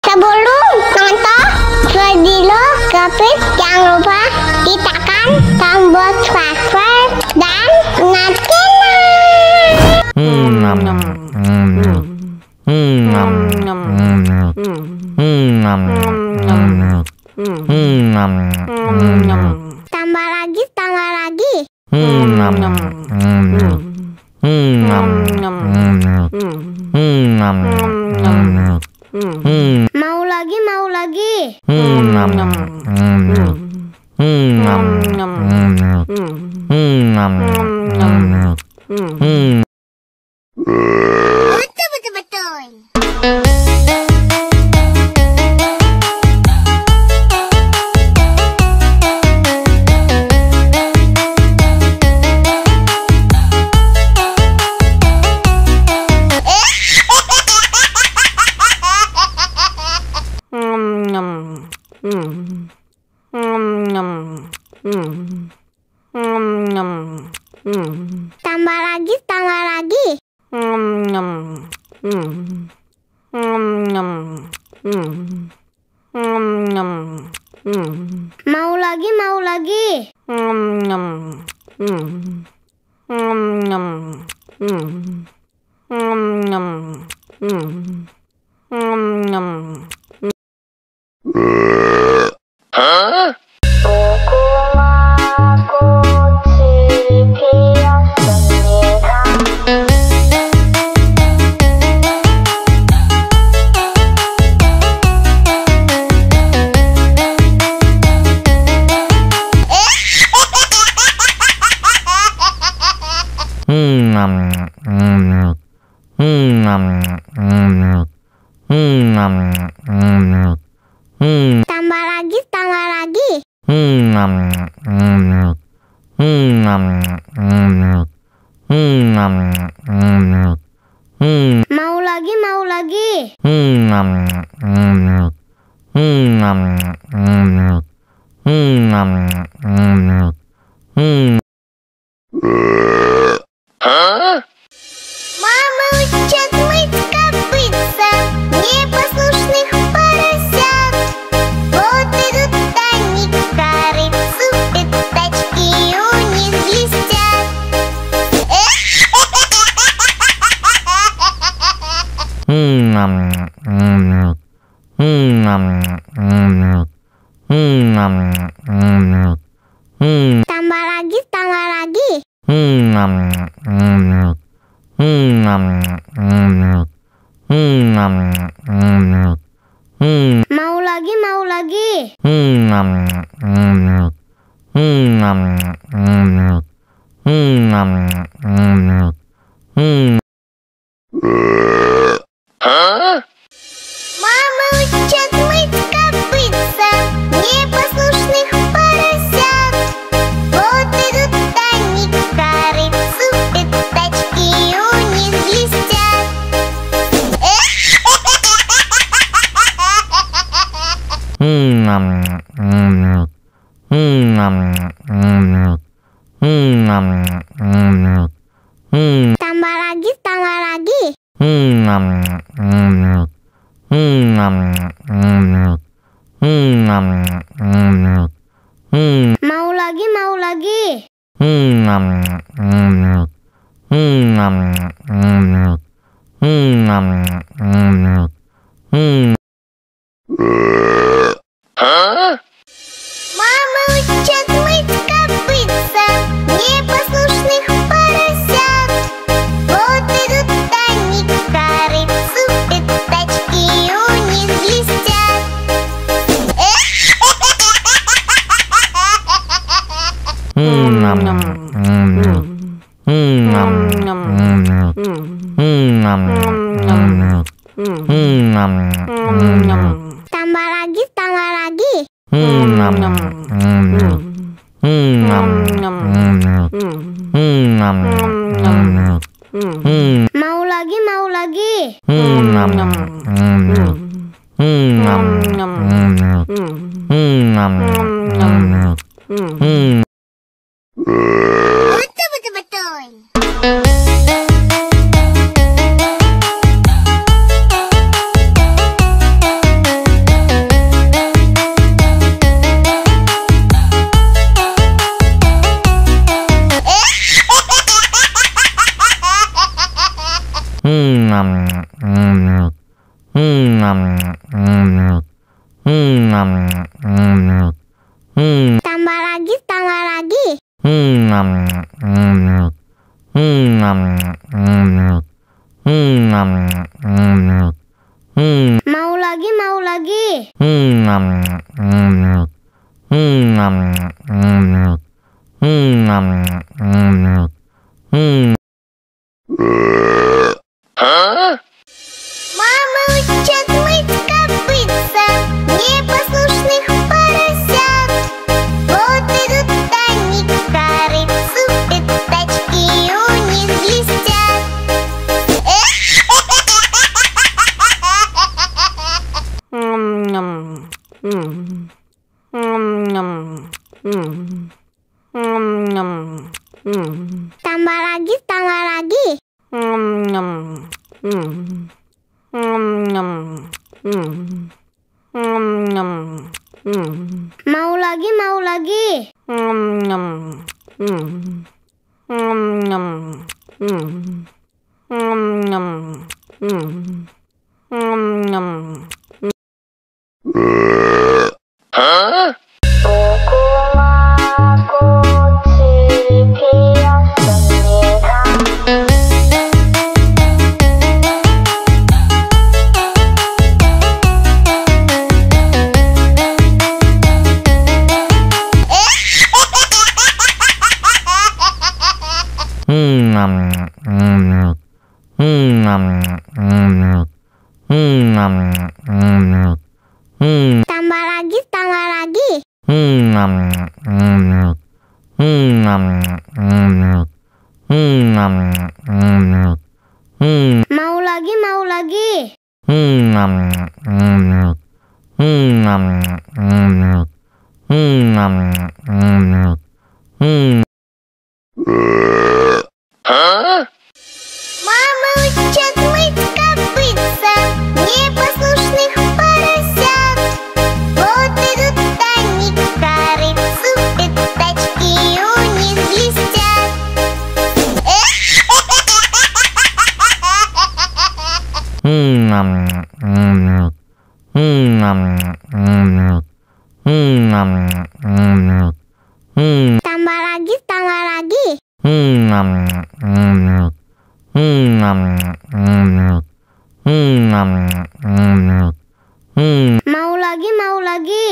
Sebelum nonton video Gapit, jangan lupa tekan tombol subscribe dan nyalakan. Tambah lagi, tambah lagi. Mau lagi, mau lagi. Betul. Tambah lagi, tambah lagi. Mau lagi, mau lagi. Tambah lagi, tambah lagi. Mau lagi, mau lagi. Мама учат мыть копытца непослушных поросят. Вот идут они к корыцу, пятачки у них блестят. Tambah lagi, tambah lagi. Mau lagi, mau lagi. Мама учат мыть копытца непослушных поросят. Вот идут они к корыцу, пятачки у них блестят. Tambah lagi, tambah lagi. Mau lagi, mau lagi. Мама учат мыть копытца непослушных поросят. Вот идут они к корыцу, пятачки у них блестят. Tambah lagi, tambah lagi. Mau lagi, mau lagi. Betul. Tambah lagi, tambah lagi. Mau lagi, mau lagi. Мама учат мыть копытца непослушных поросят. Вот идут они к корыцу, пятачки у них блестят. Tambah lagi, tambah lagi. Mau lagi, mau lagi. Tambah lagi, tambah lagi. Mau lagi, mau lagi. Мама учат мыть копытца непослушных поросят. Вот идут они к корыцу, пятачки у них блестят. Tambah lagi, tambah lagi. Mau lagi, mau lagi.